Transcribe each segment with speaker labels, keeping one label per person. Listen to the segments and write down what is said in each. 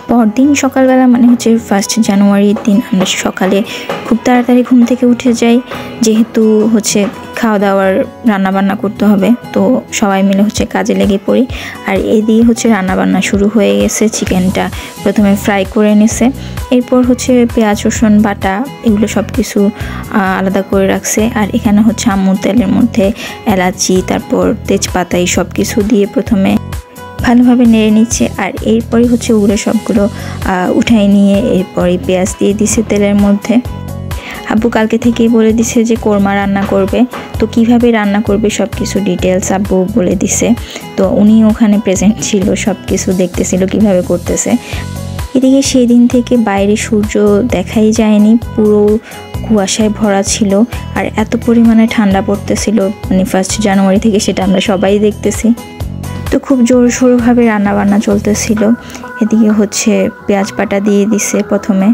Speaker 1: পরদিন সকালবেলা মানে হচ্ছে 1 জানুয়ারির দিন আমরা সকালে খুব তাড়াতাড়ি ঘুম থেকে উঠে যাই, যেহেতু হচ্ছে খাওয়া দাওয়ার রান্নাবান্না করতে হবে। তো সবাই মিলে হচ্ছে কাজে লেগে পড়ি। আর এই দিয়ে হচ্ছে রান্নাবান্না শুরু হয়ে গেছে। চিকেনটা প্রথমে ফ্রাই করে নিছে, এরপর হচ্ছে পেঁয়াজ রসুন বাটা এগুলো সব কিছু আলাদা করে রাখছে। আর এখানে হচ্ছে আম্মু তেলের মধ্যে এলাচি তারপর তেজপাতা এই সব কিছু দিয়ে প্রথমে ভালোভাবে নেড়ে নিচ্ছে। আর এরপরে হচ্ছে ওগুলো সবগুলো উঠাই নিয়ে এরপরে পেঁয়াজ দিয়ে দিছে তেলের মধ্যে। আব্বু কালকে থেকেই বলে দিছে যে কোরমা রান্না করবে, তো কিভাবে রান্না করবে সব কিছু ডিটেলস আব্বু বলে দিছে। তো উনি ওখানে প্রেজেন্ট ছিল, সব কিছু দেখতেছিল কিভাবে করতেছে। এদিকে সেই দিন থেকে বাইরে সূর্য দেখাই যায়নি, পুরো কুয়াশায় ভরা ছিল। আর এত পরিমাণে ঠান্ডা পড়তেছিল মানে 1 জানুয়ারি থেকে, সেটা আমরা সবাই দেখতেছি। তো খুব জোরসোরভাবে রান্নাবান্না চলতেছিল। এদিকে হচ্ছে পেঁয়াজ বাটা দিয়ে দিছে প্রথমে।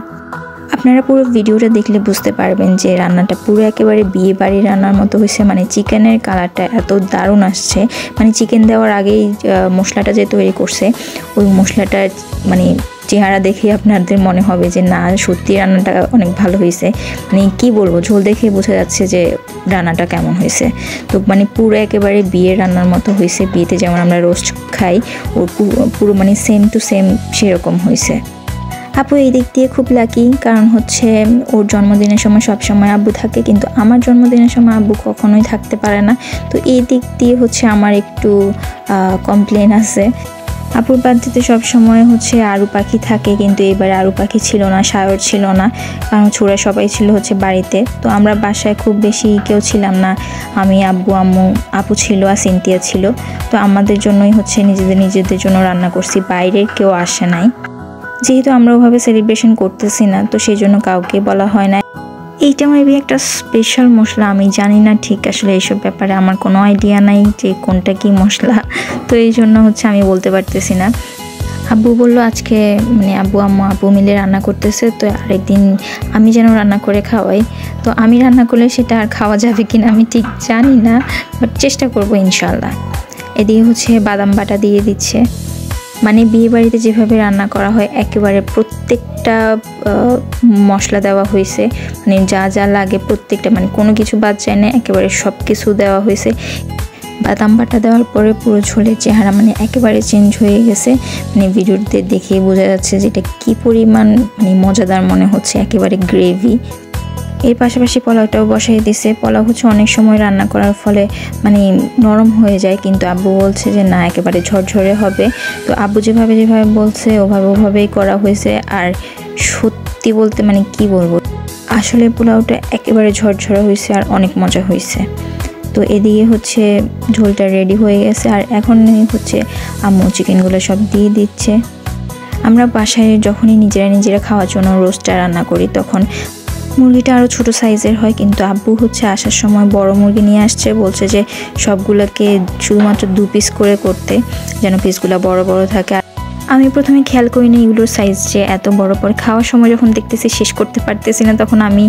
Speaker 1: আপনারা পুরো ভিডিওটা দেখলে বুঝতে পারবেন যে রান্নাটা পুরো একেবারে বিয়ে বাড়ির রান্নার মতো হয়েছে। মানে চিকেনের কালারটা এত দারুণ আসছে, মানে চিকেন দেওয়ার আগেই মশলাটা যে তৈরি করছে ওই মশলাটার মানে চেহারা দেখে আপনাদের মনে হবে যে না সত্যি রান্নাটা অনেক ভালো হয়েছে। মানে কি বলবো, ঝোল দেখে বোঝা যাচ্ছে যে রান্নাটা কেমন হয়েছে। তো মানে পুরো একেবারে বিয়ের রান্নার মতো হয়েছে, বিয়েতে যেমন আমরা রোস্ট খাই ওর পুরো মানে সেম টু সেম সেরকম হয়েছে। আপু এই দিক দিয়ে খুব লাকি, কারণ হচ্ছে ওর জন্মদিনের সময় সব সময় আব্বু থাকে, কিন্তু আমার জন্মদিনের সময় আব্বু কখনোই থাকতে পারে না। তো এই দিক দিয়ে হচ্ছে আমার একটু কমপ্লেন আছে। আপুর বাড়িতে সব সময় হচ্ছে আরু পাখি থাকে, কিন্তু এবারে আরু পাখি ছিল না, সায়র ছিল না, কারণ ছোড়া সবাই ছিল হচ্ছে বাড়িতে। তো আমরা বাসায় খুব বেশি কেউ ছিলাম না, আমি আব্বু আম্মু আপু ছিল আর সিনথিয়া ছিল। তো আমাদের জন্যই হচ্ছে নিজেদের জন্য রান্না করছি, বাইরের কেউ আসে নাই। যেহেতু আমরা ওভাবে সেলিব্রেশন করতেছি না, তো সেই জন্য কাউকে বলা হয় না। এইটা মেবি একটা স্পেশাল মশলা, আমি জানি না ঠিক আসলে এইসব ব্যাপারে আমার কোনো আইডিয়া নাই যে কোনটা কি মশলা, তো এই জন্য হচ্ছে আমি বলতে পারতেছি না। আব্বু বললো আজকে মানে আব্বু আম্মু আপু মিলে রান্না করতেছে, তো আরেকদিন আমি যেন রান্না করে খাওয়াই। তো আমি রান্না করলে সেটা আর খাওয়া যাবে কিনা আমি ঠিক জানি না, বাট চেষ্টা করবো ইনশাল্লাহ। এদিকে হচ্ছে বাদাম বাটা দিয়ে দিচ্ছে। মানে বিয়ে বাড়িতে যেভাবে রান্না করা হয় একেবারে প্রত্যেকটা মশলা দেওয়া হয়েছে, মানে যা যা লাগে প্রত্যেকটা, মানে কোনো কিছু বাদ যায় না, একেবারে সব কিছু দেওয়া হয়েছে। বাদাম বাটা দেওয়ার পরে পুরো ঝোলের চেহারা মানে একেবারে চেঞ্জ হয়ে গেছে। মানে ভিডিওতে দেখেই বোঝা যাচ্ছে যে এটা কী পরিমাণ মানে মজাদার মনে হচ্ছে, একেবারে গ্রেভি। এর পাশাপাশি পোলাওটাও বসাই দিছে। পোলাও হচ্ছে অনেক সময় রান্না করার ফলে মানে নরম হয়ে যায়, কিন্তু আব্বু বলছে যে না একেবারে ঝরঝরে হবে। তো আব্বু যেভাবে বলছে ওভাবেই করা হয়েছে। আর সত্যি বলতে মানে কি বলবো, আসলে পোলাওটা একেবারে ঝরঝরে হয়েছে আর অনেক মজা হয়েছে। তো এদিকে হচ্ছে ঝোলটা রেডি হয়ে গেছে। আর এখন হচ্ছে আম্মু চিকেনগুলো সব দিয়ে দিচ্ছে। আমরা বাসায় যখনই নিজেরা খাওয়ার জন্য রোস্টটা রান্না করি তখন মুরগিটা আরও ছোটো সাইজের হয়, কিন্তু আব্বু হচ্ছে আসার সময় বড় মুরগি নিয়ে আসছে, বলছে যে সবগুলোকে শুধুমাত্র 2 পিস করে করতে, যেন পিসগুলো বড় বড় থাকে। আমি প্রথমে খেয়াল করিনি এগুলোর সাইজ যে এত বড়, পরে খাওয়ার সময় যখন দেখতেছি শেষ করতে পারতেছি না তখন আমি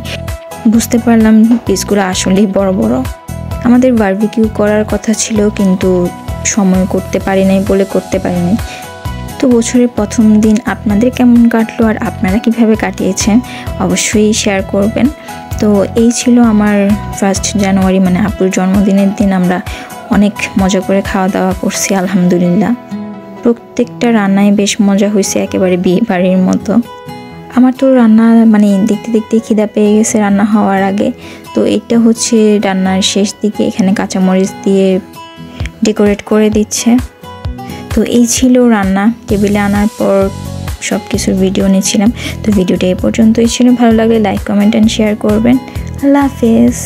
Speaker 1: বুঝতে পারলাম পিসগুলো আসলেই বড় বড়। আমাদের বারবিকিউ করার কথা ছিল, কিন্তু সময় করতে পারি নাই বলে করতে পারিনি। তো বছরের প্রথম দিন আপনাদের কেমন কাটলো আর আপনারা কিভাবে কাটিয়েছেন অবশ্যই শেয়ার করবেন। তো এই ছিল আমার 1 জানুয়ারি মানে আপুর জন্মদিনের দিন। আমরা অনেক মজা করে খাওয়া দাওয়া করছি আলহামদুলিল্লাহ। প্রত্যেকটা রান্নায় বেশ মজা হয়েছে, একেবারে বিয়ে বাড়ির মতো। আমার তো রান্না মানে দেখতে দেখতে খিদা পেয়ে গেছে রান্না হওয়ার আগে। তো এটা হচ্ছে রান্নার শেষ দিকে, এখানে কাঁচামরিচ দিয়ে ডেকোরেট করে দিচ্ছে। তো এই ছিল রান্না। টেবিলে আনার পর সব কিছুর ভিডিও নিয়েছিলাম। তো ভিডিওটা এই পর্যন্তই ছিল। ভালো লাগলে লাইক কমেন্ট অ্যান্ড শেয়ার করবেন। আল্লাহ হাফেজ।